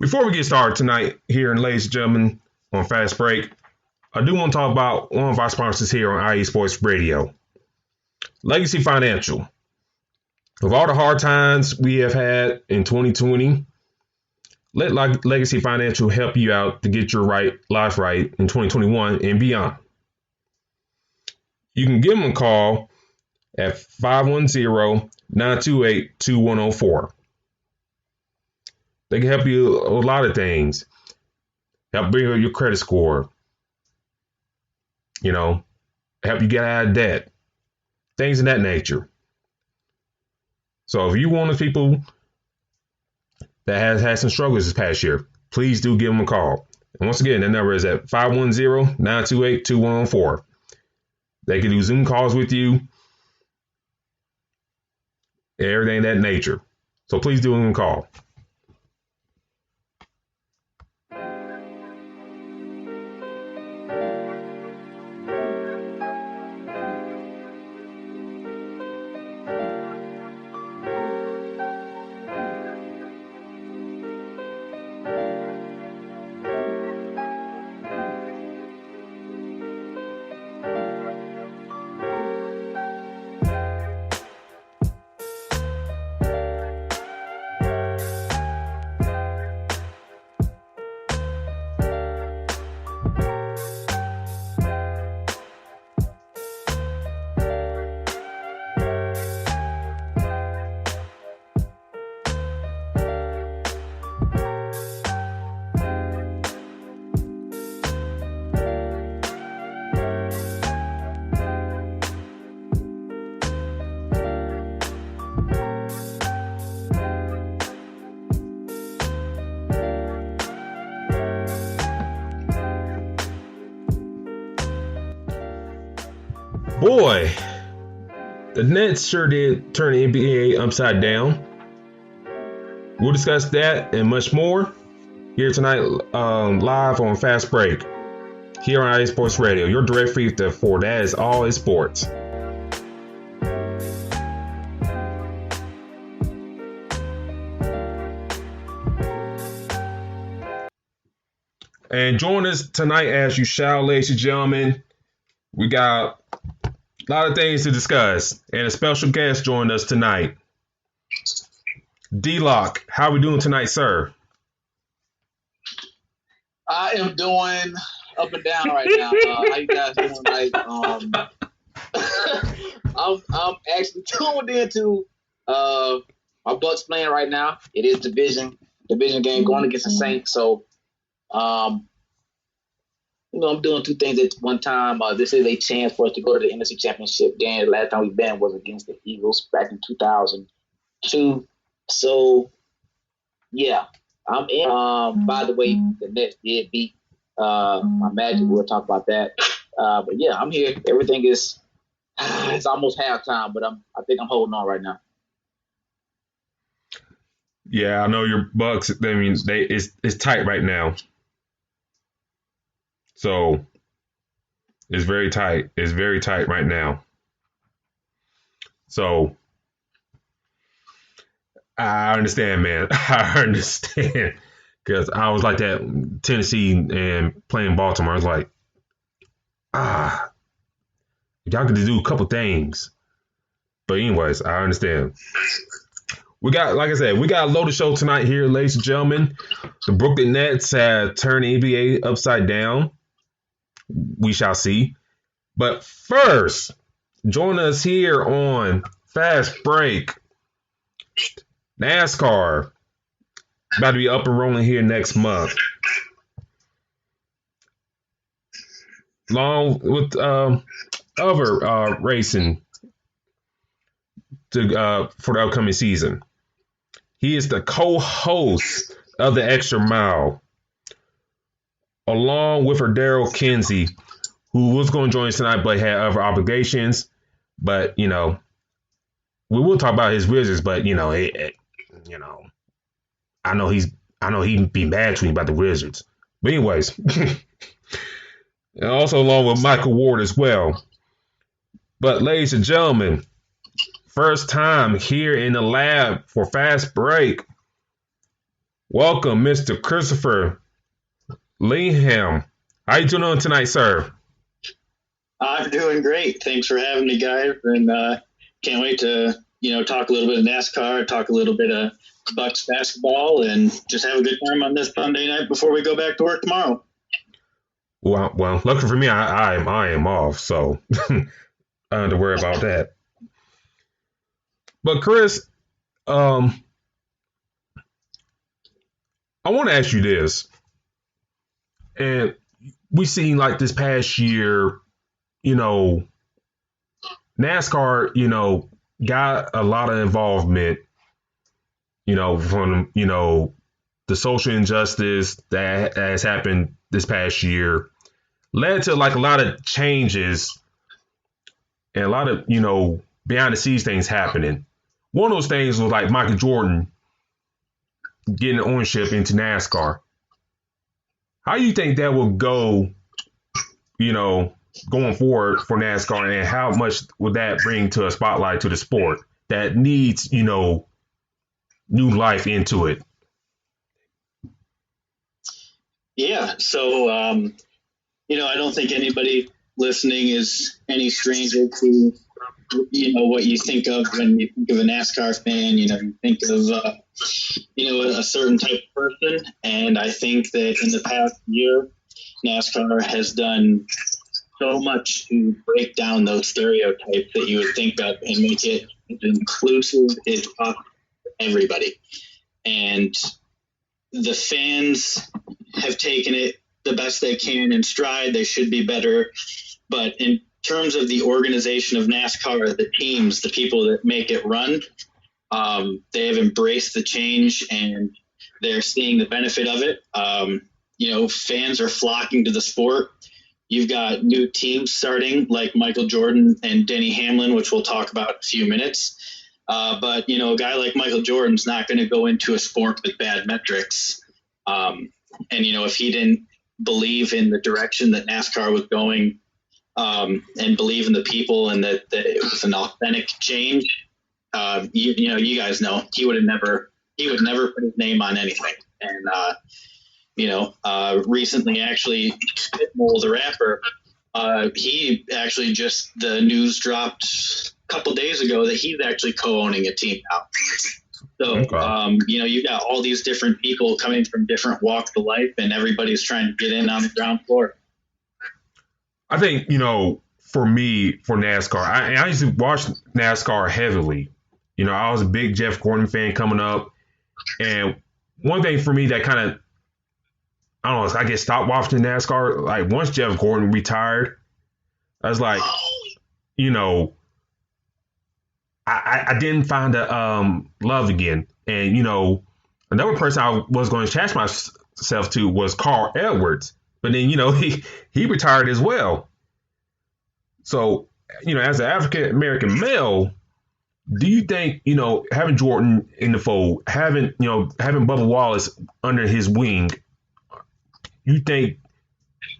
Before we get started tonight here, ladies and gentlemen, on Fast Break, I do want to talk about one of our sponsors here on M.I.A Sports Radio, Legacy Financial. With all the hard times we have had in 2020, let Legacy Financial help you out to get your life right in 2021 and beyond. You can give them a call at 510-928-2104. They can help you a lot of things. Help bring up your credit score. Help you get out of debt. Things of that nature. So if you one of the people that has had some struggles this past year, please do give them a call. And once again, that number is at 510-928-2104. They can do Zoom calls with you. Everything of that nature. So please do give them a call. Boy, the Nets sure did turn the NBA upside down. We'll discuss that and much more here tonight, live on Fast Break here on M.I.A Sports Radio. Your direct feed for that is all is sports. And join us tonight as you shall, ladies and gentlemen. We got a lot of things to discuss, and a special guest joined us tonight. D-Lock, how are we doing tonight, sir? I am doing up and down right now. How you guys doing tonight? I'm actually tuned into my Bucks playing right now. It is division game going against the Saints. So, I'm doing two things at one time. This is a chance for us to go to the NFC Championship game. The last time we've been was against the Eagles back in 2002. So, yeah, I'm in. By the way, the Nets did beat my Magic. We'll talk about that. But yeah, I'm here. Everything is it's almost halftime, but I think I'm holding on right now. Yeah, I know your Bucks. I mean, it's tight right now. So it's very tight. It's very tight right now. So I understand, man. I understand. Because I was like that Tennessee and playing Baltimore. I was like, y'all could do a couple things. But anyways, I understand. We got, like I said, we got a loaded show tonight here, ladies and gentlemen. The Brooklyn Nets have turned the NBA upside down. We shall see. But first, join us here on Fast Break. NASCAR about to be up and rolling here next month. Along with other racing for the upcoming season. He is the co-host of the Extra Mile, along with Daryl Kinsey, who was going to join us tonight but had other obligations. But, we will talk about his Wizards, but, I know he'd be mad to me about the Wizards. But anyways, and also along with Michael Ward as well. But ladies and gentlemen, first time here in the lab for Fast Break. Welcome, Mr. Christopher Lehman. How you doing tonight, sir? I'm doing great. Thanks for having me, guys, and can't wait to talk a little bit of NASCAR, talk a little bit of Bucks basketball, and just have a good time on this Sunday night before we go back to work tomorrow. Well, luckily for me, I am off, so I don't have to worry about that. But Chris, I want to ask you this, and we seen like this past year, NASCAR, got a lot of involvement, from, the social injustice that has happened this past year, led to like a lot of changes and a lot of, behind the scenes things happening. One of those things was like Michael Jordan getting ownership into NASCAR. How do you think that will go, going forward for NASCAR, and how much would that bring to a spotlight to the sport that needs, new life into it? Yeah. So, I don't think anybody listening is any stranger to, what you think of when you think of a NASCAR fan. You think of, a certain type of person. And I think that in the past year, NASCAR has done so much to break down those stereotypes that you would think of and make it as inclusive as possible for everybody. And the fans have taken it the best they can in stride. They should be better. But in terms of the organization of NASCAR, the teams, the people that make it run, they have embraced the change and they're seeing the benefit of it. Fans are flocking to the sport. You've got new teams starting like Michael Jordan and Denny Hamlin, which we'll talk about in a few minutes. But a guy like Michael Jordan's not going to go into a sport with bad metrics. If he didn't believe in the direction that NASCAR was going, and believe in the people and that it was an authentic change, you guys know he would never put his name on anything. And recently, actually, Pitbull, the rapper, he actually just, the news dropped a couple days ago that he's actually co-owning a team now. So, okay. You've got all these different people coming from different walks of life, and everybody's trying to get in on the ground floor. I think, for me, for NASCAR, I used to watch NASCAR heavily. I was a big Jeff Gordon fan coming up. And one thing for me that kind of, I don't know, I guess stopped watching NASCAR. Like once Jeff Gordon retired, I was like, I didn't find the love again. And, another person I was going to attach myself to was Carl Edwards. But then, he retired as well. So, as an African-American male, do you think, having Jordan in the fold, having Bubba Wallace under his wing, you think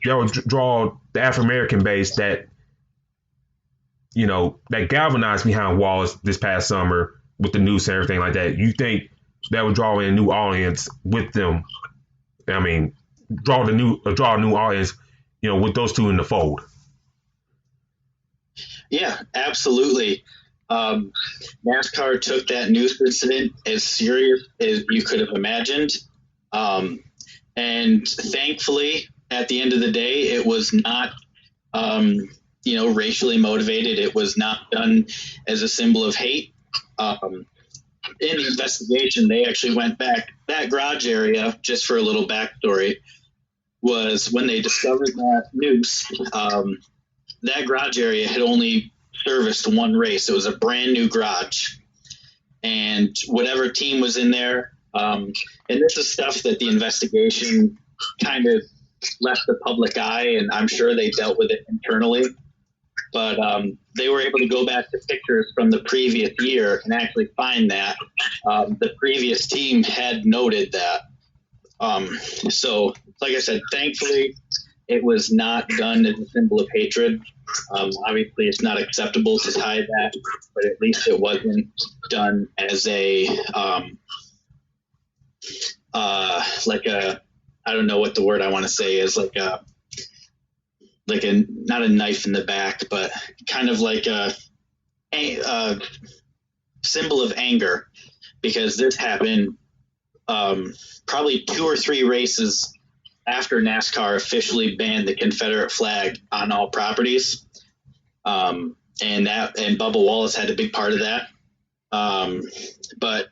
that would draw the African-American base that, that galvanized behind Wallace this past summer with the news and everything like that? You think that would draw in a new audience with them? I mean, draw a new audience, with those two in the fold. Yeah, absolutely. NASCAR took that news incident as serious as you could have imagined. And thankfully, at the end of the day, it was not, racially motivated. It was not done as a symbol of hate. In the investigation, they actually went back. That garage area, just for a little backstory, was when they discovered that noose, that garage area had only serviced one race. It was a brand new garage. And whatever team was in there, and this is stuff that the investigation kind of left the public eye, and I'm sure they dealt with it internally. But they were able to go back to pictures from the previous year and actually find that the previous team had noted that. So, like I said, thankfully, it was not done as a symbol of hatred. Obviously, it's not acceptable to tie that, but at least it wasn't done as a like a, I don't know what the word I want to say is, like a not a knife in the back, but kind of like a symbol of anger, because this happened probably 2 or 3 races after NASCAR officially banned the Confederate flag on all properties. And Bubba Wallace had a big part of that. But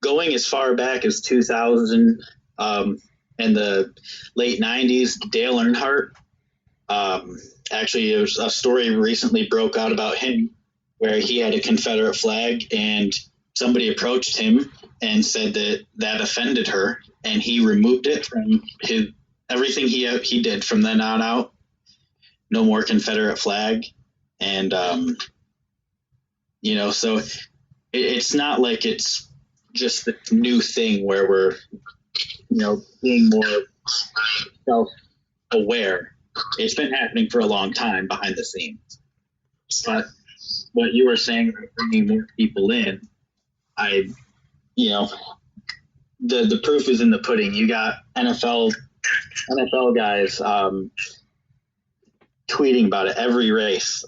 going as far back as 2000 and the late 90s, Dale Earnhardt, actually, there was a story recently broke out about him where he had a Confederate flag, and somebody approached him and said that offended her, and he removed it from everything he did from then on out. No more Confederate flag. And, so it's not like it's just the new thing where we're, being more self-aware. It's been happening for a long time behind the scenes. But what you were saying, bringing more people in, the proof is in the pudding. You got NFL guys tweeting about it every race.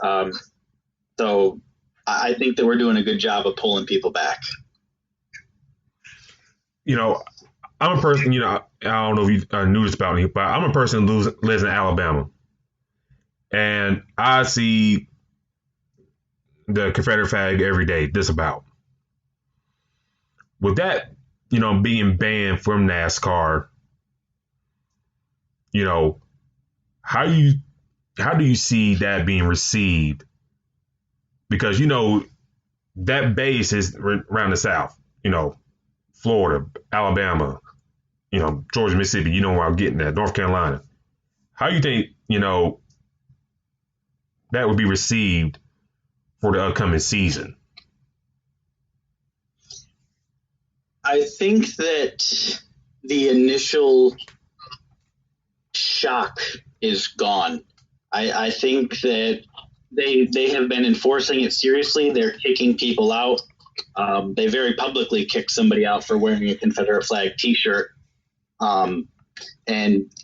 So I think that we're doing a good job of pulling people back. I'm a person, I don't know if you knew this about me, but I'm a person who lives in Alabama. And I see the Confederate flag every day, just about. With that, being banned from NASCAR, how do you see that being received? Because, that base is around the South, Florida, Alabama, Georgia, Mississippi, where I'm getting at, North Carolina. How do you think, that would be received for the upcoming season? I think that the initial shock is gone. I think that they have been enforcing it seriously. They're kicking people out. They very publicly kicked somebody out for wearing a Confederate flag T-shirt. And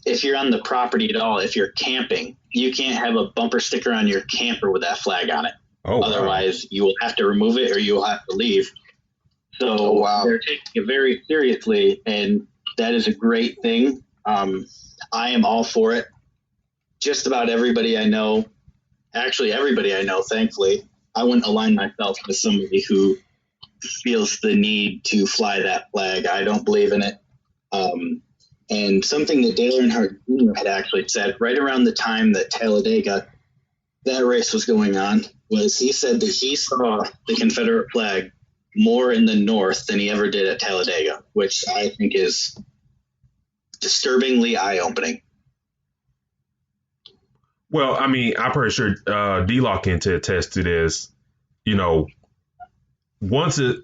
if you're on the property at all, if you're camping, you can't have a bumper sticker on your camper with that flag on it. Oh, otherwise, you will have to remove it or you will have to leave. So they're taking it very seriously, and that is a great thing. I am all for it. Just about everybody I know, thankfully, I wouldn't align myself with somebody who feels the need to fly that flag. I don't believe in it. And something that Dale Earnhardt Jr. had actually said right around the time that Talladega, that race was going on, was he said that he saw the Confederate flag more in the north than he ever did at Talladega, which I think is disturbingly eye-opening. Well, I mean, I'm pretty sure D-Lock can attest to this. Once it,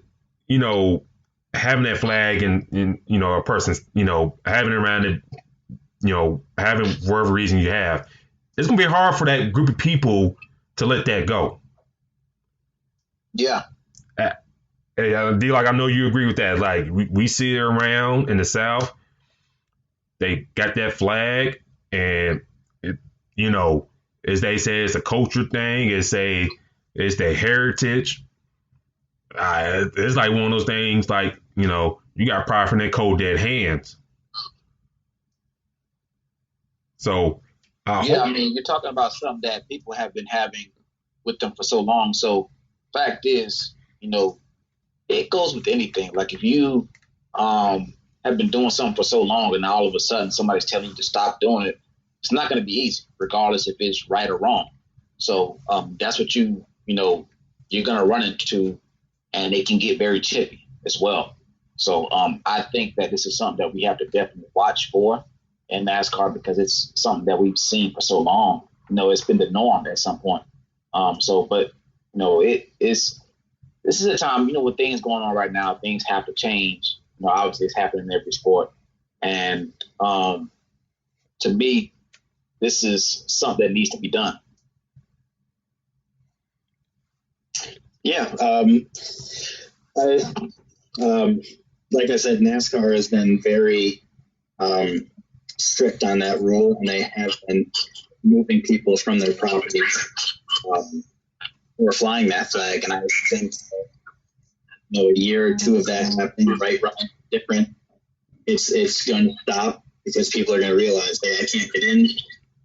having that flag and a person's, having it around it, having whatever reason you have, it's going to be hard for that group of people to let that go. Yeah. Hey, D-Lock, I know you agree with that. Like, we see it around in the South. They got that flag, and it, as they say, it's a culture thing. It's their heritage. It's like one of those things, like, you got pride from their cold dead hands. So, I mean, you're talking about something that people have been having with them for so long. So, fact is, it goes with anything. Like if you have been doing something for so long and all of a sudden somebody's telling you to stop doing it, it's not going to be easy, regardless if it's right or wrong. So that's what you're going to run into, and it can get very chippy as well. So I think that this is something that we have to definitely watch for in NASCAR, because it's something that we've seen for so long. It's been the norm at some point. This is a time, with things going on right now, things have to change. Obviously it's happening in every sport. And to me, this is something that needs to be done. Yeah. like I said, NASCAR has been very strict on that rule, and they have been moving people from their properties or flying that flag. And I think a year or two of that happening right different, it's going to stop because people are going to realize, hey, I can't get in.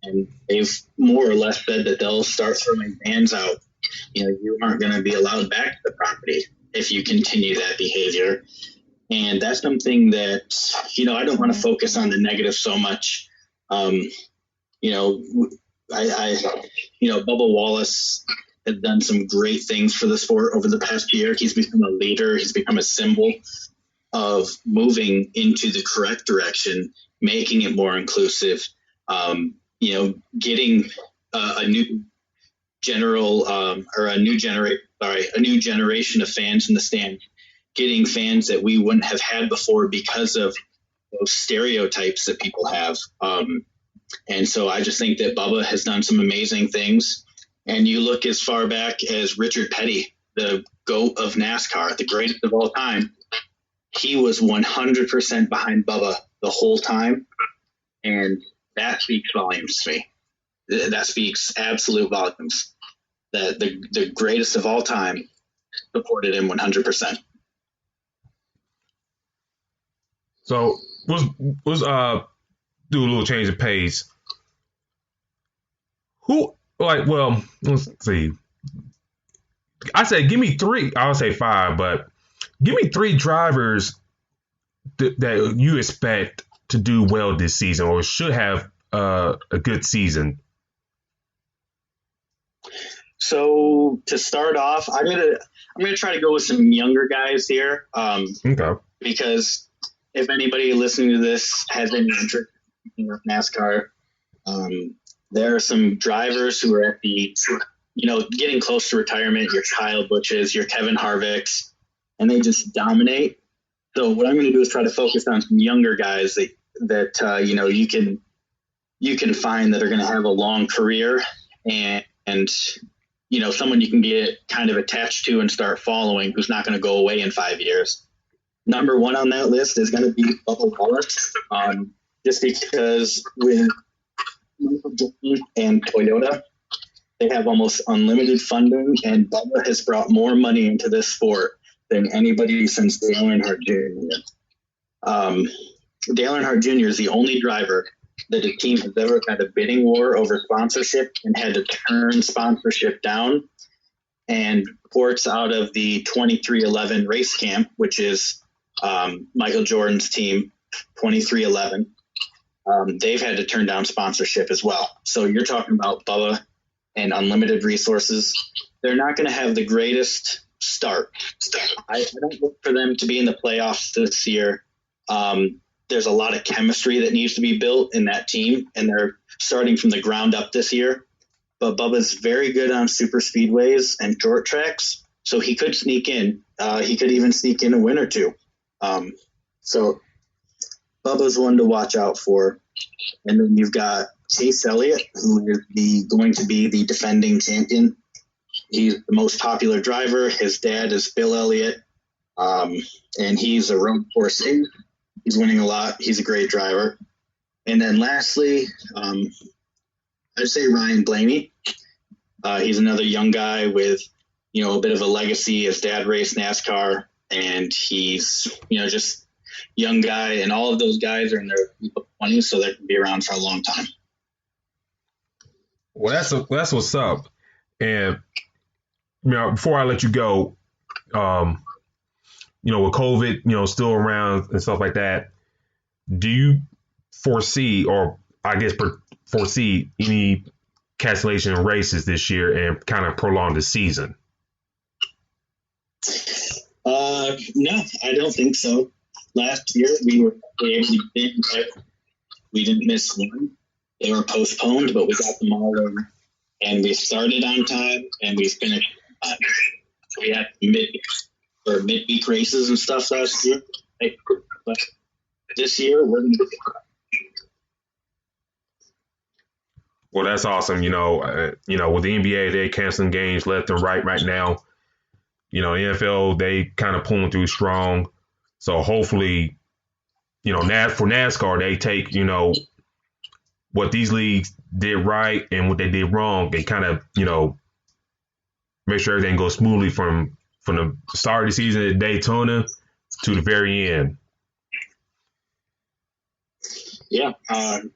And they've more or less said that they'll start throwing bans out. You aren't going to be allowed back to the property if you continue that behavior. And that's something that, I don't want to focus on the negative so much. Bubba Wallace has done some great things for the sport over the past year. He's become a leader. He's become a symbol of moving into the correct direction, making it more inclusive, getting a new generation of fans in the stand, getting fans that we wouldn't have had before because of those stereotypes that people have. And so I just think that Bubba has done some amazing things. And you look as far back as Richard Petty, the GOAT of NASCAR, the greatest of all time. He was 100% behind Bubba the whole time. And that speaks volumes to me. That speaks absolute volumes. That the greatest of all time supported him 100%. So let's do a little change of pace. Let's see. I say give me three. I would say five, but give me three drivers that you expect to do well this season or should have a good season. So to start off, I'm gonna try to go with some younger guys here. Okay. Because if anybody listening to this has any interest in NASCAR, there are some drivers who are at the, getting close to retirement. Your Kyle Busch's, your Kevin Harvick's, and they just dominate. So what I'm going to do is try to focus on some younger guys that you can find that are going to have a long career and someone you can get kind of attached to and start following who's not going to go away in 5 years. Number one on that list is going to be Bubba Wallace, just because with and Toyota, they have almost unlimited funding, and Bubba has brought more money into this sport than anybody since Dale Earnhardt Jr. Dale Earnhart Jr. is the only driver that a team has ever had a bidding war over sponsorship and had to turn sponsorship down. And reports out of the 2311 race camp, which is Michael Jordan's team, 2311, they've had to turn down sponsorship as well. So you're talking about Bubba and unlimited resources. They're not going to have the greatest start. I don't look for them to be in the playoffs this year. There's a lot of chemistry that needs to be built in that team, and they're starting from the ground up this year. But Bubba's very good on super speedways and short tracks, so he could sneak in. He could even sneak in a win or two. So Bubba's one to watch out for. And then you've got Chase Elliott, who is going to be the defending champion. He's the most popular driver. His dad is Bill Elliott, and he's a road course ace. He's winning a lot. He's a great driver. And then lastly, I'd say Ryan Blaney. He's another young guy with, a bit of a legacy. His dad raced NASCAR, and he's, just young guy. And all of those guys are in their 20s, so they can be around for a long time. Well, that's what's up. And, before I let you go, with COVID, still around and stuff like that, do you foresee, or I guess foresee, any cancellation of races this year and kind of prolong the season? No, I don't think so. Last year we were able to bid, we didn't miss one. They were postponed, but we got them all in, and we started on time and we finished on time. So we had midweek races and stuff last year. But this year we're going to be. Well, that's awesome. With the NBA, they're canceling games left and right now. NFL, they kind of pulling through strong. So hopefully, for NASCAR, they take, what these leagues did right and what they did wrong. They kind of, make sure everything goes smoothly from the start of the season at Daytona to the very end. Yeah. And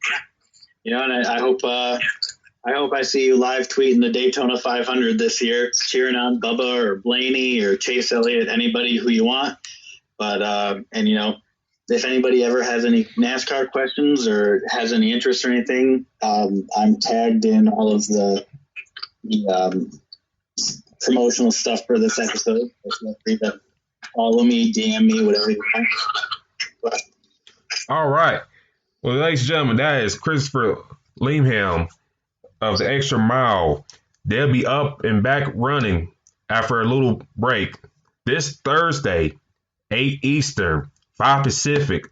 I hope I see you live tweeting the Daytona 500 this year, cheering on Bubba or Blaney or Chase Elliott, anybody who you want. But, if anybody ever has any NASCAR questions or has any interest or anything, I'm tagged in all of the promotional stuff for this episode. Feel free to follow me, DM me, whatever you want. But, all right. Well, ladies and gentlemen, that is Christopher Lehman of the Extra Mile. They'll be up and back running after a little break this Thursday, 8 Eastern, 5 Pacific.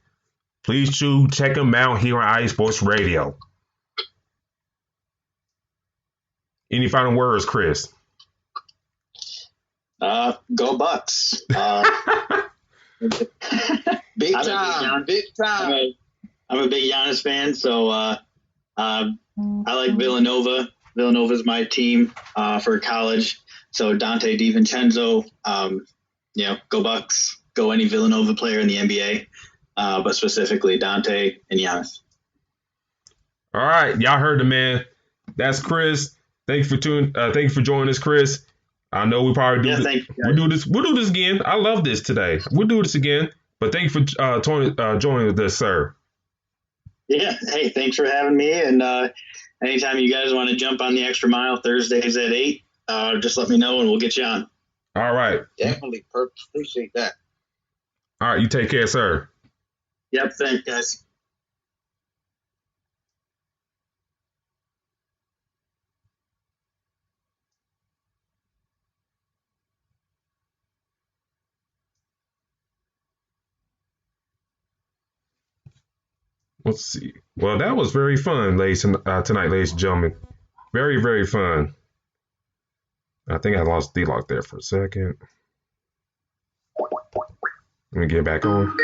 Please check them out here on IA Sports Radio. Any final words, Chris? Go Bucks. Big time. I'm a big Giannis fan, so I like Villanova. Villanova's my team for college. So Dante DiVincenzo, go Bucks. Go any Villanova player in the NBA, but specifically Dante and Giannis. All right, y'all heard the man. That's Chris. Thank you for joining us, Chris. I know we probably do. We'll do this again. I love this today. We'll do this again. But thank you for joining us, sir. Yeah. Hey, thanks for having me. And anytime you guys want to jump on the Extra Mile Thursdays at 8, just let me know and we'll get you on. All right. Definitely. Appreciate that. All right. You take care, sir. Yep. Thanks, guys. Let's see. Well, that was very fun, tonight, ladies and gentlemen. Very, very fun. I think I lost D-Lock there for a second. Let me get back on.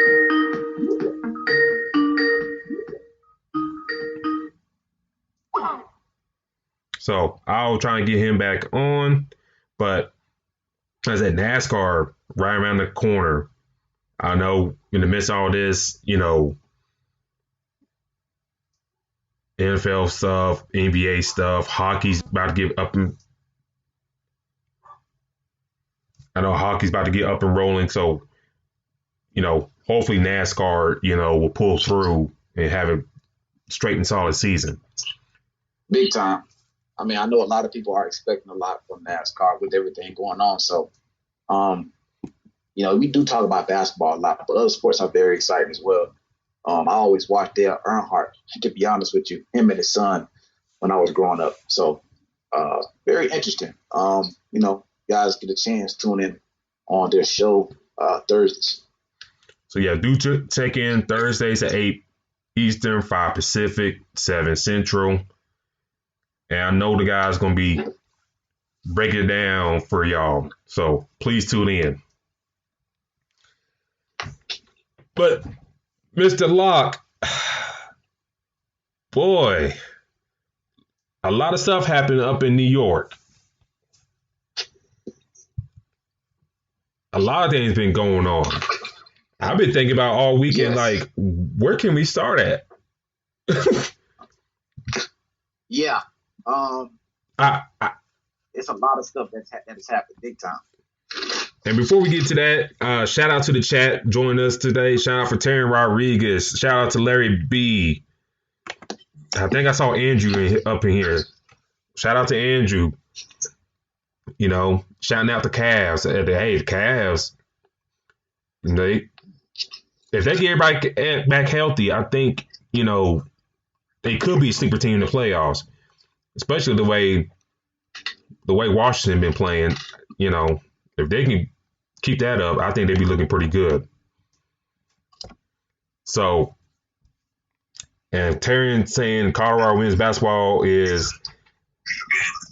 So I'll try and get him back on. But as at NASCAR, right around the corner, I know in the midst of all this, NFL stuff, NBA stuff, hockey's about to get up and rolling. So, hopefully NASCAR, will pull through and have a straight and solid season. Big time. I mean, I know a lot of people are expecting a lot from NASCAR with everything going on. So, we do talk about basketball a lot, but other sports are very exciting as well. I always watched Dale Earnhardt, to be honest with you, him and his son when I was growing up. So very interesting. Guys get a chance to tune in on their show Thursdays. So, yeah, do check in Thursdays at 8 Eastern, 5 Pacific, 7 Central. And I know the guys going to be breaking it down for y'all. So please tune in. But Mr. Locke, boy, a lot of stuff happened up in New York. A lot of things been going on. I've been thinking about all weekend, like, where can we start at? Yeah. It's a lot of stuff that has happened big time. And before we get to that, shout out to the chat joining us today. Shout out for Terry Rodriguez. Shout out to Larry B. I think I saw Andrew up in here. Shout out to Andrew. Shouting out the Cavs. Hey, the Cavs. If they get everybody back healthy, I think, they could be a sleeper team in the playoffs. Especially the way Washington been playing, if they can keep that up, I think they'd be looking pretty good. So, and Terry saying Colorado wins basketball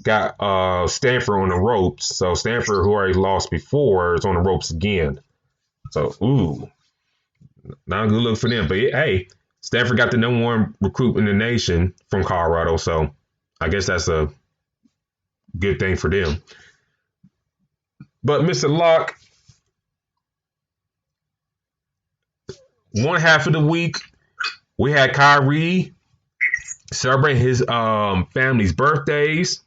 got Stanford on the ropes. So Stanford, who already lost before, is on the ropes again. So, ooh. not a good look for them. But hey, Stanford got the #1 recruit in the nation from Colorado, so I guess that's a good thing for them. But Mr. Locke, one half of the week, we had Kyrie celebrate his family's birthdays.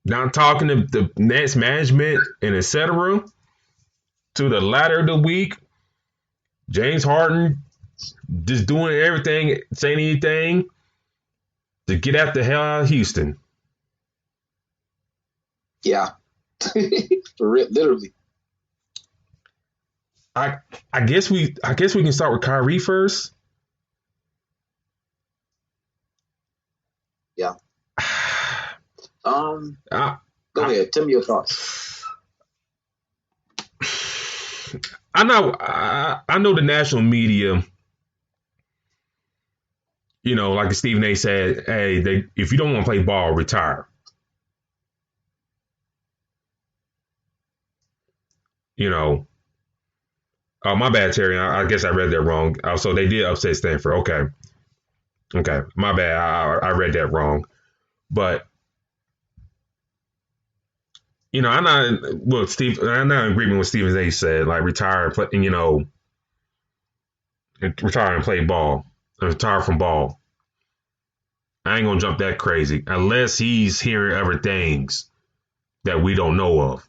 Now talking to the Nets management and etc. To the latter of the week, James Harden just doing everything, saying anything to get out the hell out of Houston. Yeah, for real, literally. I guess we can start with Kyrie first. Yeah. Go ahead. Tell me your thoughts. I know the national media, like Stephen A said, hey, if you don't want to play ball, retire. Oh, my bad, Terry. I guess I read that wrong. So they did upset Stanford. Okay. My bad. I read that wrong. But I'm not in agreement with Stephen A said, like retire, retire and play ball, retire from ball. I ain't gonna jump that crazy unless he's hearing other things that we don't know of.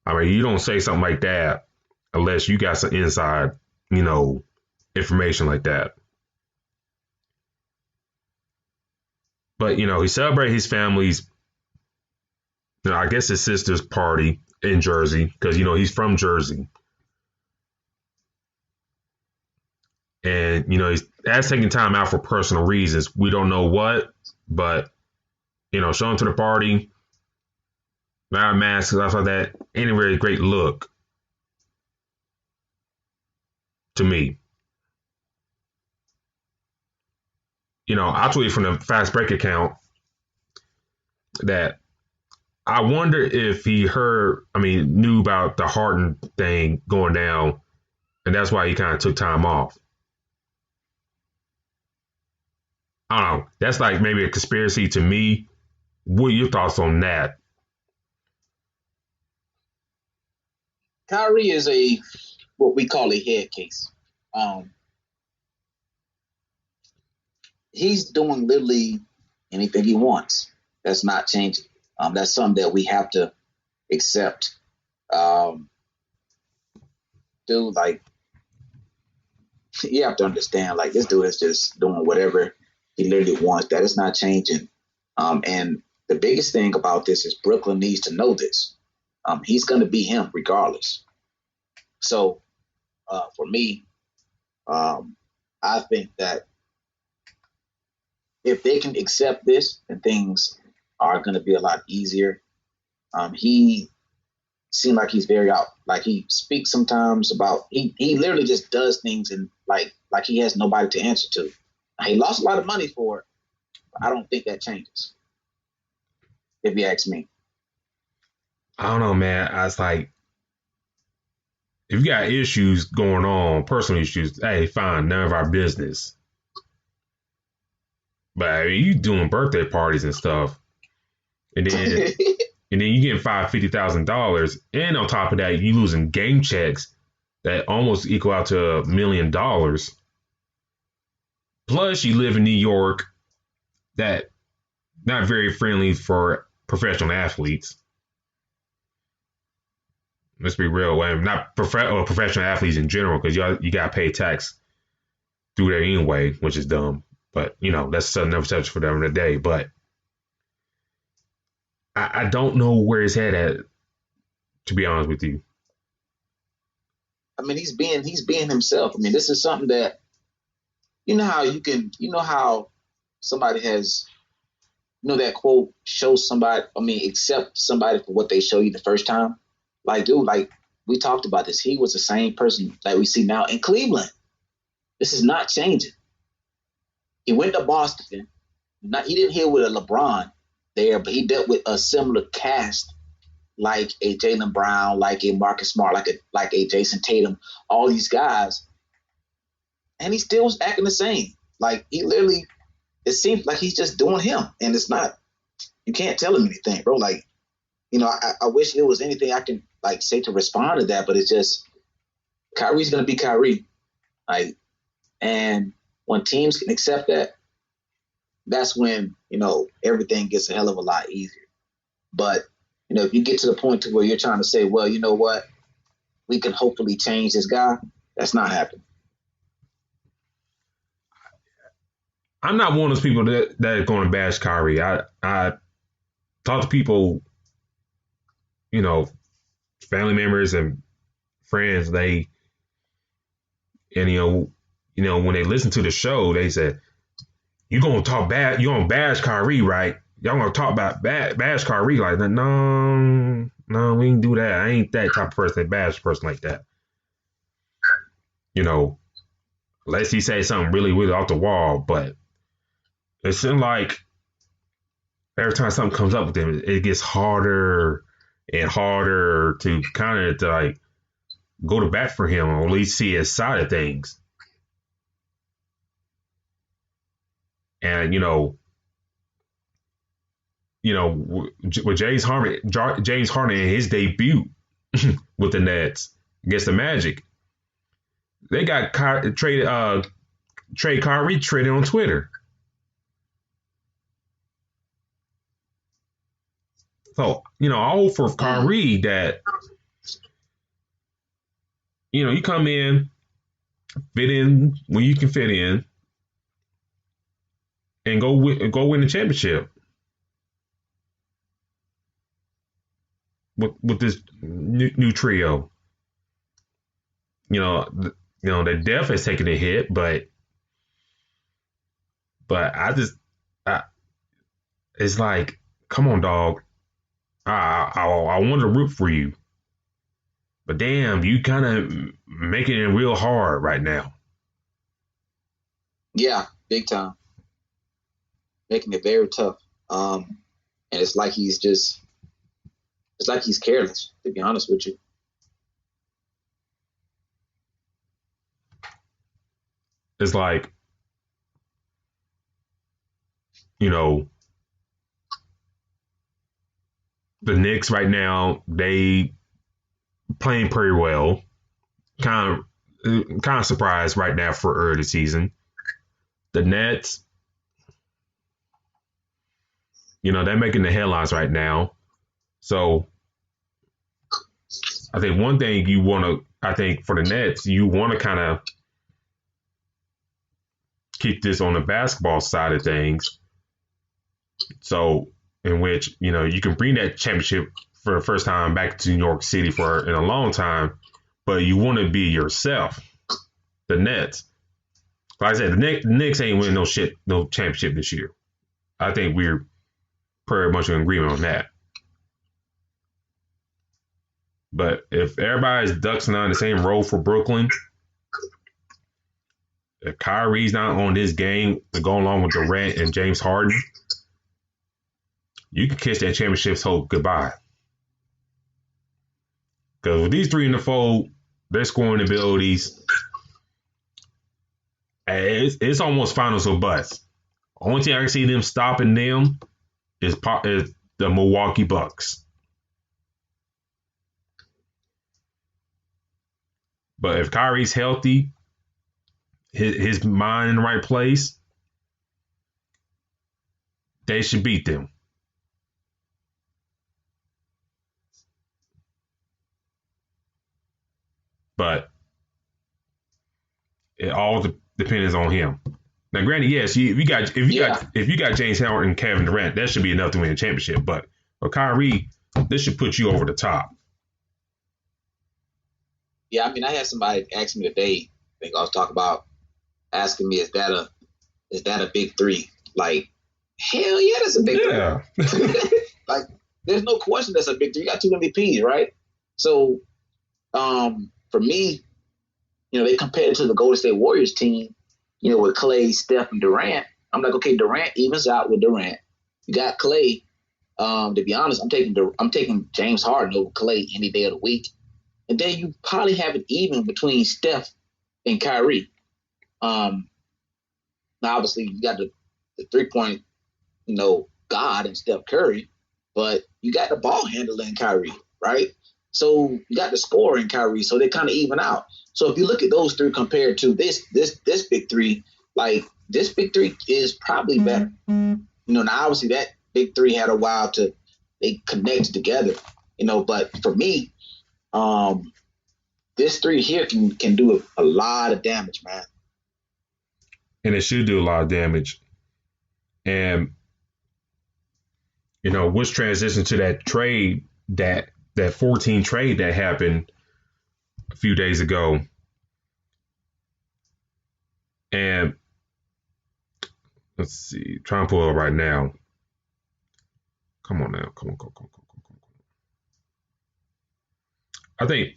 I mean, you don't say something like that unless you got some inside, information like that. But he celebrated his family's, I guess his sister's party in Jersey because he's from Jersey. And, he's taking time out for personal reasons. We don't know what, but, showing to the party, not a mask, stuff like that, ain't a really great look to me. I tweeted from the Fast Break account that I wonder if he knew about the Harden thing going down, and that's why he kind of took time off. I don't know. That's like maybe a conspiracy to me. What are your thoughts on that? Kyrie is what we call a head case. He's doing literally anything he wants. That's not changing. That's something that we have to accept. Dude, like, you have to understand, like, this dude is just doing whatever he literally wants. That is not changing. And the biggest thing about this is Brooklyn needs to know this. He's going to be him regardless. So, for me, I think that if they can accept this, then things are going to be a lot easier. He seemed like he's very out. Like he speaks sometimes about he literally just does things and like he has nobody to answer to. He lost a lot of money for it. But I don't think that changes. If you ask me, I don't know, man. I was like, if you got issues going on, personal issues, hey, fine, none of our business. But I mean, you doing birthday parties and stuff, and then you getting $50,000, and on top of that, you losing game checks that almost equal out to $1 million. Plus, you live in New York, that not very friendly for professional athletes. Let's be real, not professional athletes in general, because you got to pay tax through there anyway, which is dumb. But, that's another subject for another day. But I don't know where his head at, to be honest with you. I mean, he's being himself. I mean, this is something that, how somebody has, that quote, accept somebody for what they show you the first time. Like, dude, like we talked about this. He was the same person that we see now in Cleveland. This is not changing. He went to Boston. He didn't deal with a LeBron there, but he dealt with a similar cast like a Jaylen Brown, like a Marcus Smart, like a Jason Tatum, all these guys, and he still was acting the same. Like he literally, it seems like he's just doing him, and it's not. You can't tell him anything, bro. Like, I wish there was anything I can like say to respond to that, but it's just Kyrie's gonna be Kyrie, like, and when teams can accept that, that's when everything gets a hell of a lot easier. But if you get to the point to where you're trying to say, well, you know what, we can hopefully change this guy, that's not happening. I'm not one of those people that are going to bash Kyrie. I talk to people, family members and friends. When they listen to the show, they said, "You gonna talk bad? You gonna bash Kyrie, right? Y'all gonna talk about bash Kyrie?" Like, no, we ain't do that. I ain't that type of person that bash a person like that. Unless he say something really, really off the wall, but. It seems like every time something comes up with him, it gets harder and harder to kind of like go to bat for him, or at least see his side of things. And with James Harden in his debut with the Nets against the Magic, they got Kyrie traded on Twitter. So, I hope for Kyrie that, you come in, fit in when you can fit in, and go win the championship with this new trio. The depth has taken a hit, but it's like, come on, dog. I want to root for you, but damn, you kind of making it real hard right now. Yeah, big time, making it very tough. And it's like he's careless, to be honest with you. It's like, the Knicks right now, they playing pretty well. Kind of surprised right now for early season. The Nets, they're making the headlines right now. So I think one thing for the Nets, you want to kind of keep this on the basketball side of things. So in which, you can bring that championship for the first time back to New York City in a long time, but you want to be yourself. The Nets. Like I said, the Knicks ain't winning no championship this year. I think we're pretty much in agreement on that. But if everybody's ducks not in the same role for Brooklyn, if Kyrie's not on this game to go along with Durant and James Harden, you can kiss that championship's hope goodbye. Because with these three in the fold, their scoring abilities, it's almost finals or bust. Only thing I can see them stopping them is the Milwaukee Bucks. But if Kyrie's healthy, his mind in the right place, they should beat them. But it all depends on him. Now, granted, yes, if you got James Harden and Kevin Durant, that should be enough to win a championship. But for Kyrie, this should put you over the top. Yeah, I mean, I had somebody ask me today. I think I was talking about asking me, is that a big three? Like, hell yeah, that's a big three. Like, there's no question that's a big three. You got two MVPs, right? So, for me, they compared it to the Golden State Warriors team, with Clay, Steph, and Durant. I'm like, okay, Durant evens out with Durant. You got Clay, To be honest, I'm taking James Harden over Clay any day of the week. And then you probably have it even between Steph and Kyrie. Now obviously you got the 3-point, God and Steph Curry, but you got the ball handler in Kyrie, right? So you got the scorer in Kyrie, so they kind of even out. So if you look at those three compared to this big three, like this big three is probably better. Now obviously that big three had a while they connected together, but for me, this three here can do a lot of damage, man. And it should do a lot of damage. And which transition to that trade, that 14 trade that happened a few days ago. And let's see, trying to pull it up right now. Come on now. Come on. I think,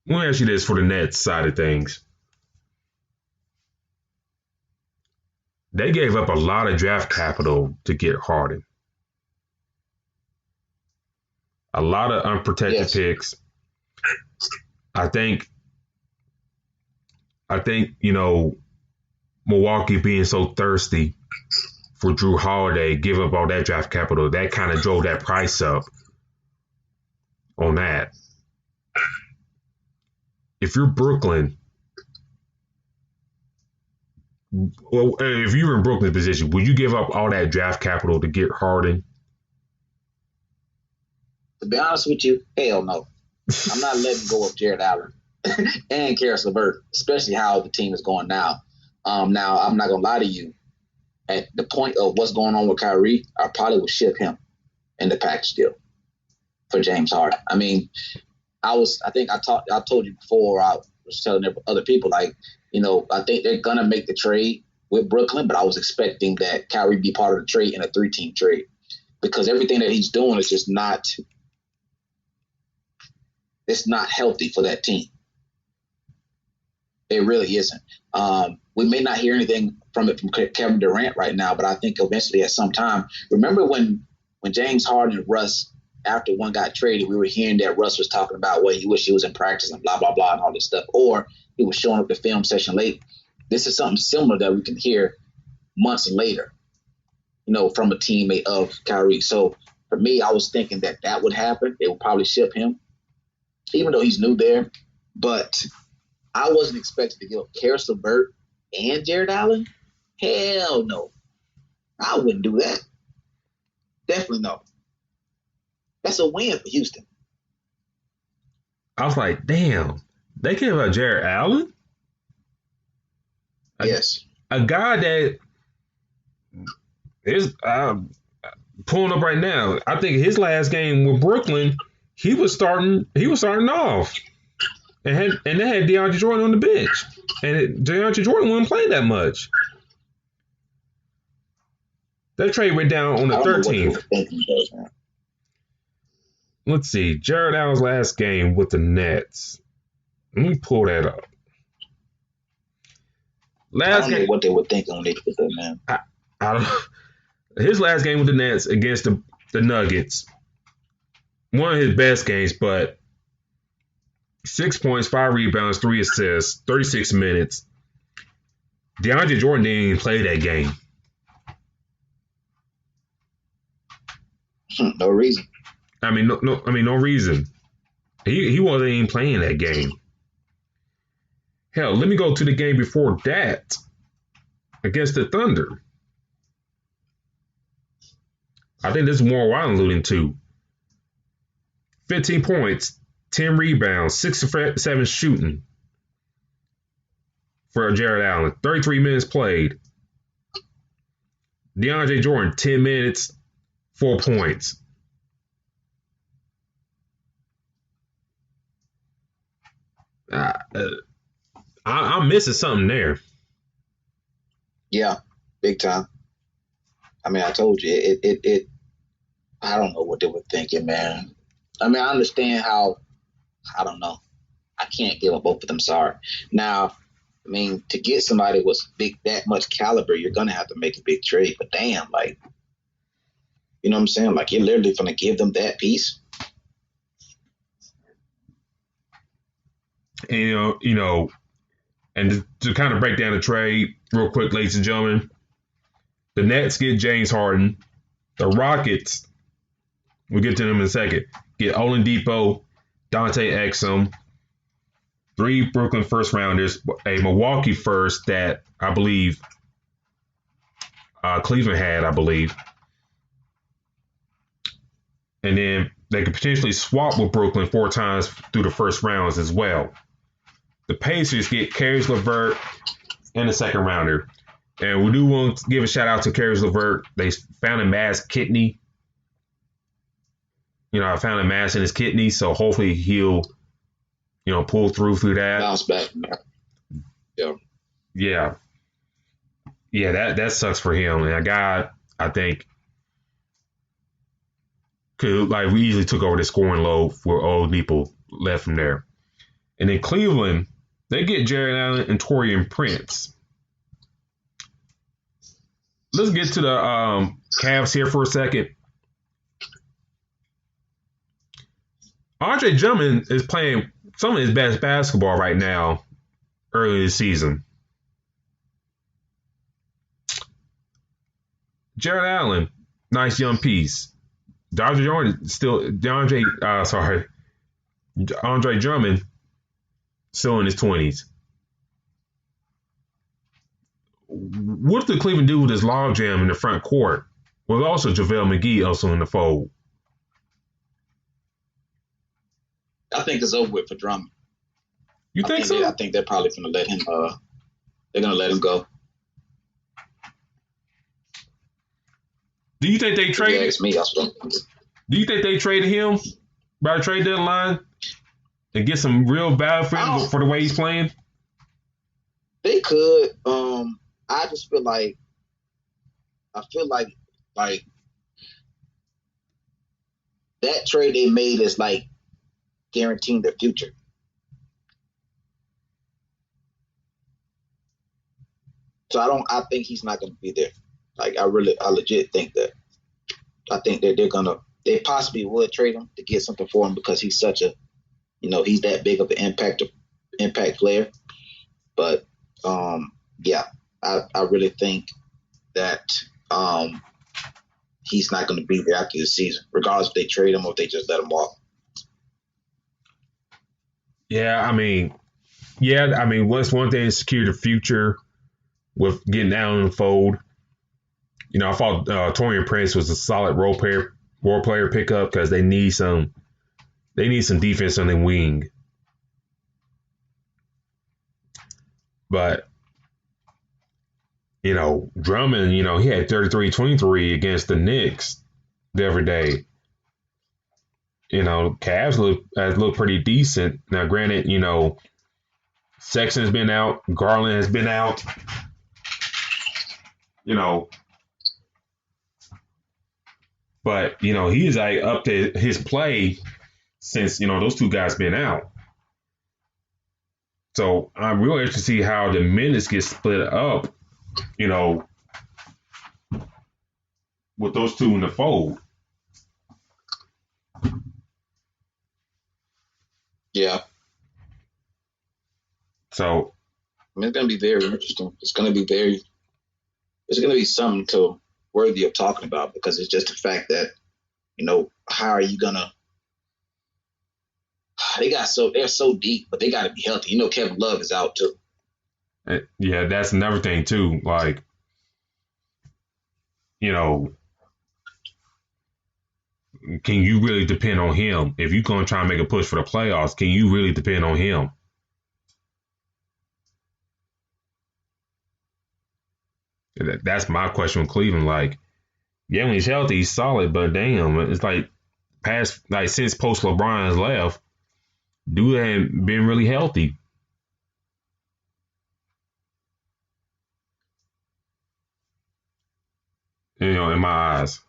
let me ask you this for the Nets side of things. They gave up a lot of draft capital to get Harden. A lot of unprotected picks. I think, Milwaukee being so thirsty for Drew Holiday, give up all that draft capital, that kind of drove that price up on that. If you're Brooklyn, if you were in Brooklyn's position, would you give up all that draft capital to get Harden? To be honest with you, hell no. I'm not letting go of Jared Allen and Karis LeVert, especially how the team is going now. Now, I'm not going to lie to you. At the point of what's going on with Kyrie, I probably would ship him in the package deal for James Harden. I mean, I told you before, I was telling other people, I think they're going to make the trade with Brooklyn, but I was expecting that Kyrie be part of the trade in a 3-team trade because everything that he's doing is just it's not healthy for that team. It really isn't. We may not hear anything from Kevin Durant right now, but I think eventually at some time, remember when James Harden and Russ, after one got traded, we were hearing that Russ was talking about, he wished he was in practice and blah, blah, blah, and all this stuff, or he was showing up the film session late. This is something similar that we can hear months later, from a teammate of Kyrie. So for me, I was thinking that would happen. They would probably ship him, even though he's new there. But I wasn't expecting to give up Karis LeVert and Jared Allen. Hell no. I wouldn't do that. Definitely no. That's a win for Houston. I was like, damn, they gave up Jared Allen? Yes. A guy that is pulling up right now. I think his last game with Brooklyn, he was starting off. And they had DeAndre Jordan on the bench. And DeAndre Jordan wasn't playing that much. That trade went down on the 13th. Let's see. Jared Allen's last game with the Nets. Let me pull that up. I don't know what they were thinking when they did that, man. His last game with the Nets against the Nuggets. One of his best games, but 6 points, 5 rebounds, 3 assists, 36 minutes. DeAndre Jordan didn't even play that game. No reason. No reason. He wasn't even playing that game. Hell, let me go to the game before that against the Thunder. I think this is more what I'm alluding to. 15 points, 10 rebounds, 6 of 7 shooting for Jared Allen. 33 minutes played. DeAndre Jordan, 10 minutes, 4 points. I'm missing something there. Yeah, big time. I told you, it I don't know what they were thinking, man. I understand how, I don't know. I can't give up both of them, sorry. Now, to get somebody with that much caliber, you're going to have to make a big trade. But damn, You know what I'm saying? Like, you're literally going to give them that piece. And, and to kind of break down the trade real quick, ladies and gentlemen, the Nets get James Harden. The Rockets, we'll get to them in a second, get Oladipo, Dante Exum, 3 Brooklyn first rounders, a Milwaukee first that I believe Cleveland had, I believe. And then they could potentially swap with Brooklyn 4 times through the first rounds as well. The Pacers get Caris LeVert and a second rounder. And we do want to give a shout out to Caris LeVert. They found a mass kidney. I found a mass in his kidney, so hopefully he'll, pull through that. Bounce back. Yeah. Yeah, that sucks for him. And a guy, I think, we easily took over the scoring load where Oladipo left from there. And in Cleveland, they get Jared Allen and Taurean Prince. Let's get to the Cavs here for a second. Andre Drummond is playing some of his best basketball right now early this season. Jared Allen, nice young piece. Andre Drummond, still in his 20s. What did Cleveland do with his logjam in the front court? With also JaVale McGee also in the fold. I think it's over with for Drummond. You think so? I think they're probably going to let him. They're going to let him go. Do you think they traded? Yeah, it's me. Do you think they traded him by the trade deadline and get some real value for him for the way he's playing? They could. I just feel like that trade they made is like guaranteeing their future. So I think he's not going to be there. Like, I legit think that. I think that they possibly would trade him to get something for him because he's such a, he's that big of an impact player. But, yeah, I really think that he's not going to be there after the season, regardless if they trade him or if they just let him walk. What's one thing to secure the future with getting out in the fold? I thought Taurean Prince was a solid role player pickup because they need some defense on the wing. But Drummond, he had 33-23 against the Knicks the other day. Cavs look pretty decent. Now, granted, Sexton has been out, Garland has been out. But, he's like up to his play since, those two guys been out. So I'm really interested to see how the minutes get split up, with those two in the fold. Yeah. So it's going to be very interesting. It's going to be something worthy of talking about because it's just the fact that, how are you going to, they're so deep, but they got to be healthy. Kevin Love is out too. Yeah, that's another thing too. Like, can you really depend on him? If you're going to try and make a push for the playoffs, can you really depend on him? That's my question with Cleveland. Like, yeah, when he's healthy, he's solid, but damn, it's like since post LeBron has left, dude ain't been really healthy. In my eyes.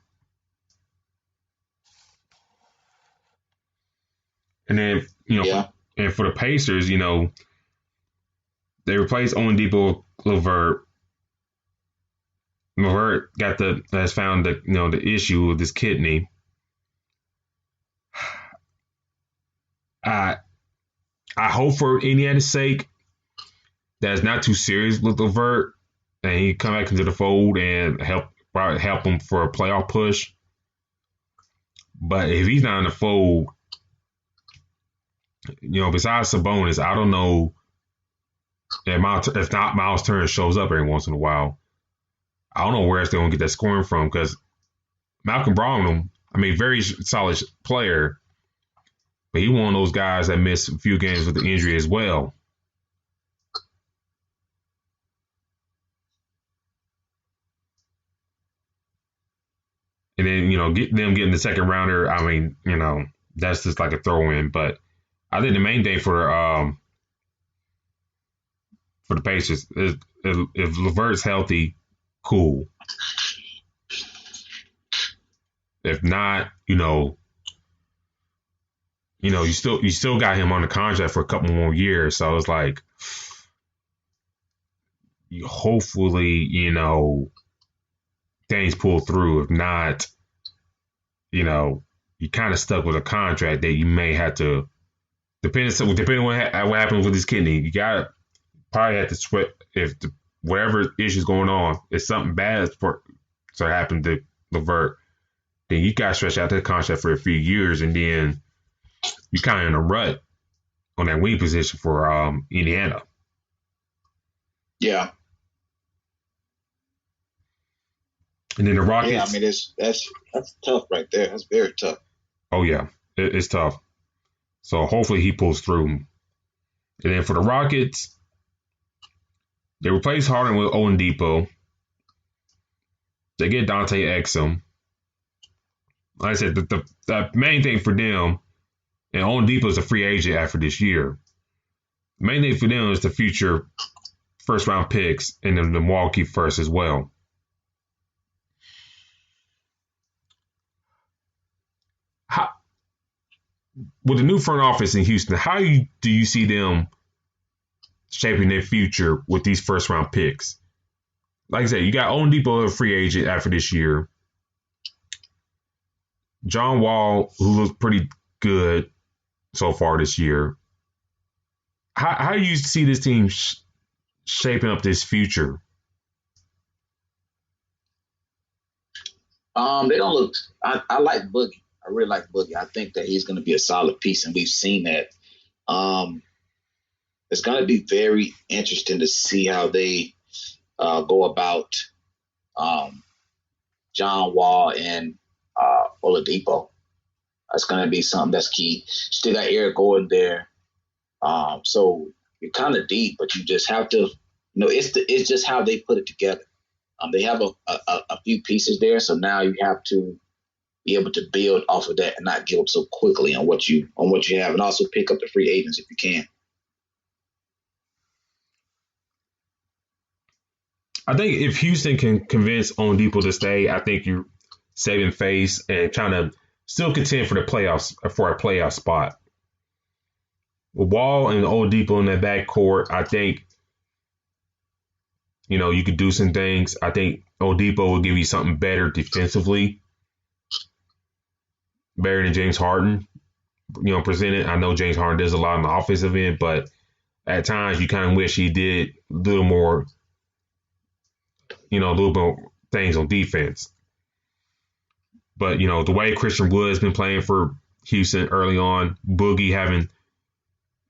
And then, and for the Pacers, they replaced Oladipo LeVert. LeVert has found the issue with his kidney. I hope for Indiana's sake that it's not too serious with LeVert and he come back into the fold and help him for a playoff push. But if he's not in the fold, besides Sabonis, I don't know if not Miles Turner shows up every once in a while. I don't know where else they're going to get that scoring from because Malcolm Brogdon, very solid player, but he one of those guys that missed a few games with the injury as well. And then, getting the second rounder, that's just like a throw in. But I think the main thing for the Pacers is if LeVert's healthy, cool. If not, you still got him on the contract for a couple more years. So it's like, hopefully, things pull through. If not, you kind of stuck with a contract that you may have to, depending on what happens with his kidney, you got probably have to sweat if whatever issue's going on, if something bad to happen to LeVert, then you got to stretch out that contract for a few years, and then you're kind of in a rut on that wing position for Indiana. Yeah. And then the Rockets. Yeah, that's tough right there. That's very tough. Oh yeah, it's tough. So hopefully he pulls through. And then for the Rockets, they replace Harden with Oladipo. They get Dante Exum. Like I said, the main thing for them, and Oladipo is a free agent after this year. The main thing for them is the future first round picks and the Milwaukee first as well. With the new front office in Houston, how do you see them shaping their future with these first round picks? Like I said, you got Oladipo, a free agent after this year. John Wall, who looks pretty good so far this year. How do you see this team shaping up this future? They don't look. I like Boogie. I really like Boogie. I think that he's going to be a solid piece, and we've seen that. It's going to be very interesting to see how they go about John Wall and Oladipo. That's going to be something that's key. Still got Eric Gordon there, so you're kind of deep, but you just have to. It's just how they put it together. They have a few pieces there, so now you have to be able to build off of that and not give up so quickly on what you have, and also pick up the free agents if you can. I think if Houston can convince Oladipo to stay, I think you're saving face and trying to still contend for the playoffs, for a playoff spot. With Wall and Oladipo in that backcourt, I think you could do some things. I think Oladipo will give you something better defensively. Better than James Harden, presented. I know James Harden does a lot on the offensive end, but at times you kind of wish he did a little more, a little bit things on defense. But, the way Christian Wood has been playing for Houston early on, Boogie having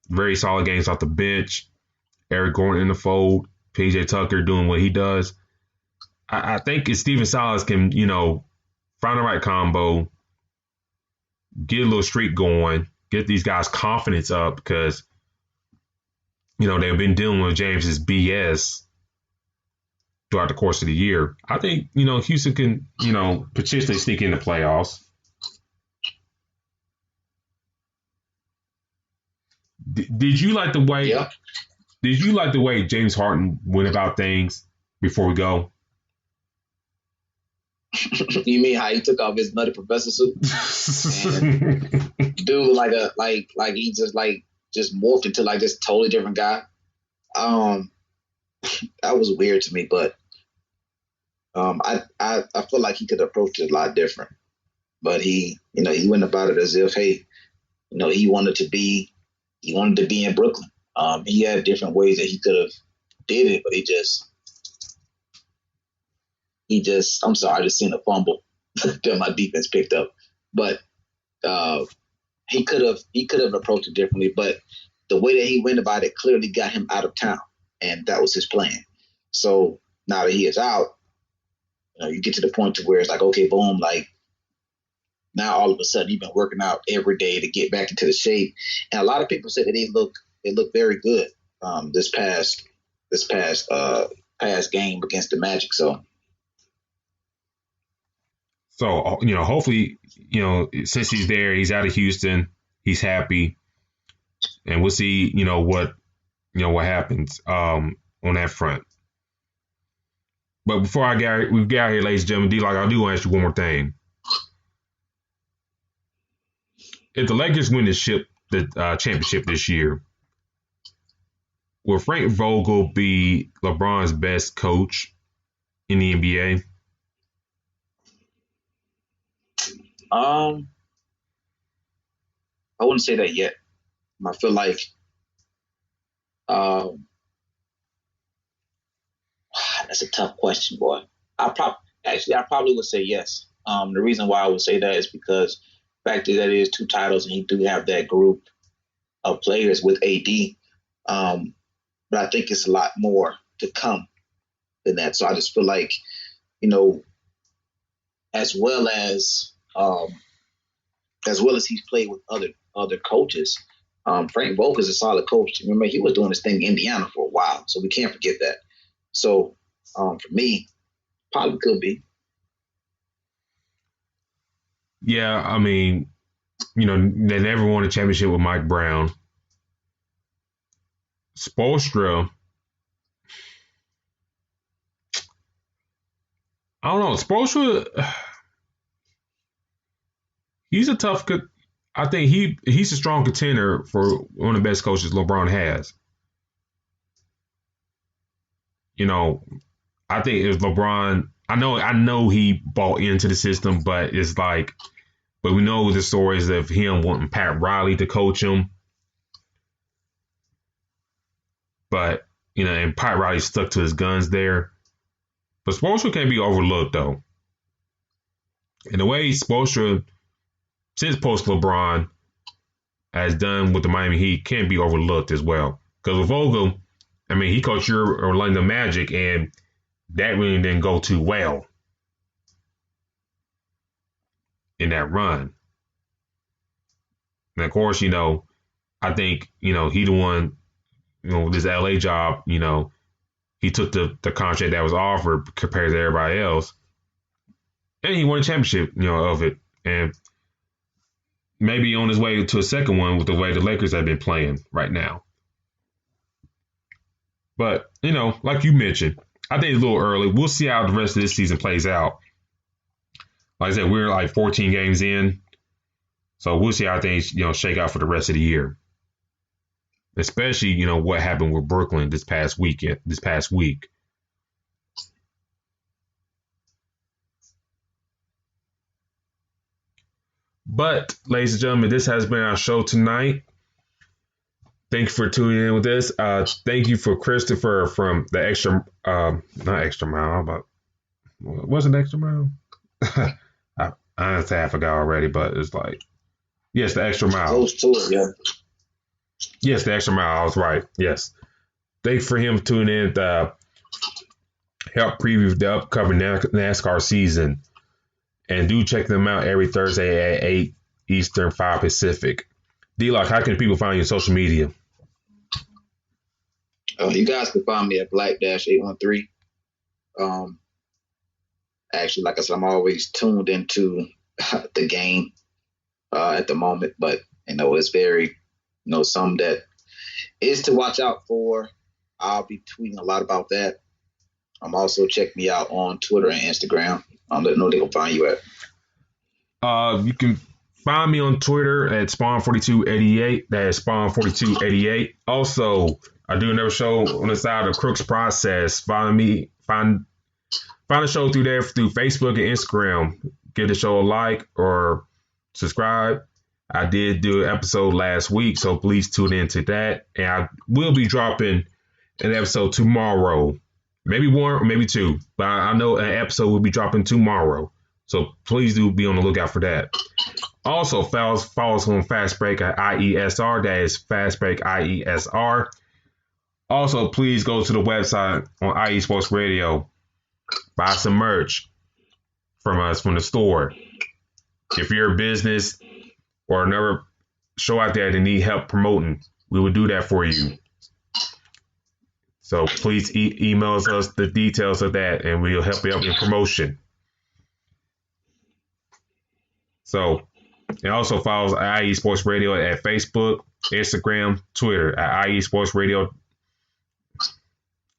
very solid games off the bench, Eric Gordon in the fold, PJ Tucker doing what he does. I think if Steven Silas can, find the right combo, get a little streak going, get these guys' confidence up because, they've been dealing with James's BS throughout the course of the year. I think, Houston can, potentially sneak in the playoffs. Did you like the way? Yeah. Did you like the way James Harden went about things before we go? You mean how he took off his nutty professor suit? And dude, like he just morphed into like this totally different guy. That was weird to me, but I feel like he could approach it a lot different, but he went about it as if, hey, he wanted to be in Brooklyn. He had different ways that he could have did it, but I'm sorry, I just seen a fumble that my defense picked up, but he could have approached it differently, but the way that he went about it clearly got him out of town, and that was his plan. So now that he is out, you get to the point to where it's like, okay, boom, like now all of a sudden you've been working out every day to get back into the shape, and a lot of people said that they look very good this past game against the Magic. So hopefully, since he's there, he's out of Houston, he's happy, and we'll see, what happens on that front. But before we get out here, ladies and gentlemen, D-Lock, I do want to ask you one more thing. If the Lakers win the championship this year, will Frank Vogel be LeBron's best coach in the NBA? I wouldn't say that yet. I feel like that's a tough question, boy. I probably would say yes. The reason why I would say that is because the fact that it is 2 titles and he do have that group of players with AD. But I think it's a lot more to come than that. So I just feel like, as well as he's played with other coaches, Frank Vogel is a solid coach. Remember, he was doing this thing in Indiana for a while, so we can't forget that. So for me, probably could be. Yeah, I mean, they never won a championship with Mike Brown. Spoelstra, I don't know. Spoelstra, he's a tough. I think he's a strong contender for one of the best coaches LeBron has. I think if LeBron, I know he bought into the system, but it's like, but we know the stories of him wanting Pat Riley to coach him. But, and Pat Riley stuck to his guns there. But Spoelstra can't be overlooked, though. And the way Spoelstra, since post-LeBron, has done with the Miami Heat can't be overlooked as well. Because with Vogel, I mean, he coached your Orlando Magic, and that really didn't go too well in that run. And, of course, I think, he the one, this LA job, he took the contract that was offered compared to everybody else. And he won a championship, of it. And maybe on his way to a second one with the way the Lakers have been playing right now. But, like you mentioned, I think it's a little early. We'll see how the rest of this season plays out. Like I said, we're like 14 games in. So we'll see how things, shake out for the rest of the year. Especially, what happened with Brooklyn this past week. But, ladies and gentlemen, this has been our show tonight. Thank you for tuning in with us. Thank you for Christopher from the not Extra Mile, but was it Extra Mile? I forgot already, but it's like, yes, the Extra Mile. Close to it, yeah. Yes, the Extra Mile. I was right. Yes. Thanks for him tuning in to help preview the upcoming NASCAR season. And do check them out every Thursday at 8 Eastern, 5 Pacific. D-Lock, how can people find you on social media? You guys can find me at Black-813. Actually, like I said, I'm always tuned into the game at the moment, but it's very, something that is to watch out for. I'll be tweeting a lot about that. Also check me out on Twitter and Instagram. Let them know they can find you at. You can find me on Twitter at Spawn4288. That is Spawn4288. Also, I do another show on the side of Crooks Process. Find find the show through there through Facebook and Instagram. Give the show a like or subscribe. I did do an episode last week, so please tune into that. And I will be dropping an episode tomorrow. Maybe one or maybe two. But I know an episode will be dropping tomorrow. So please do be on the lookout for that. Also, follow us on Fast Break at IESR. That is Fast Break IESR. Also, please go to the website on IE Sports Radio. Buy some merch from us from the store. If you're a business or another show out there that need help promoting, we will do that for you. So please email us the details of that, and we'll help you out in promotion. So, and also follow IE Sports Radio at Facebook, Instagram, Twitter at IE Sports Radio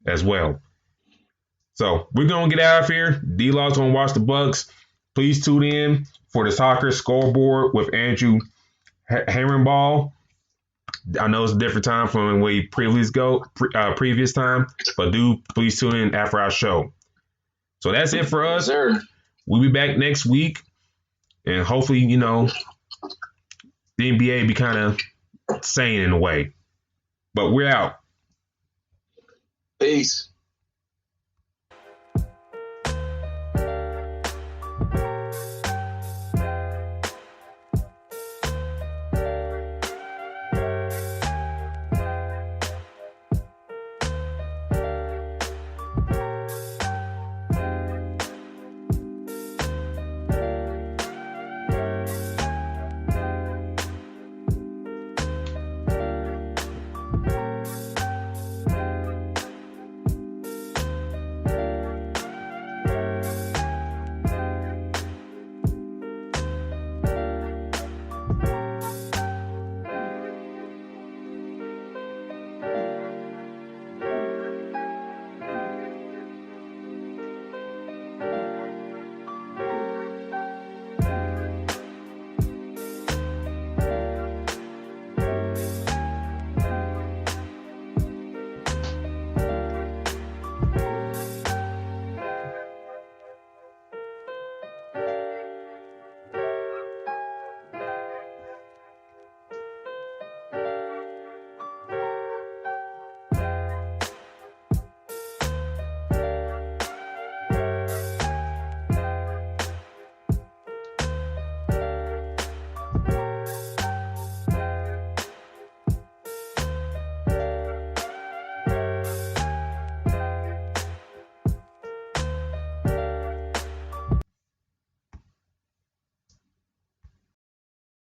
as well. So we're going to get out of here. D-Law's going to watch the Bucks. Please tune in for the soccer scoreboard with Andrew Herrenball. I know it's a different time from when we previous time, but do please tune in after our show. So that's it for us. Sir. We'll be back next week, and hopefully, the NBA be kind of sane in a way. But we're out. Peace.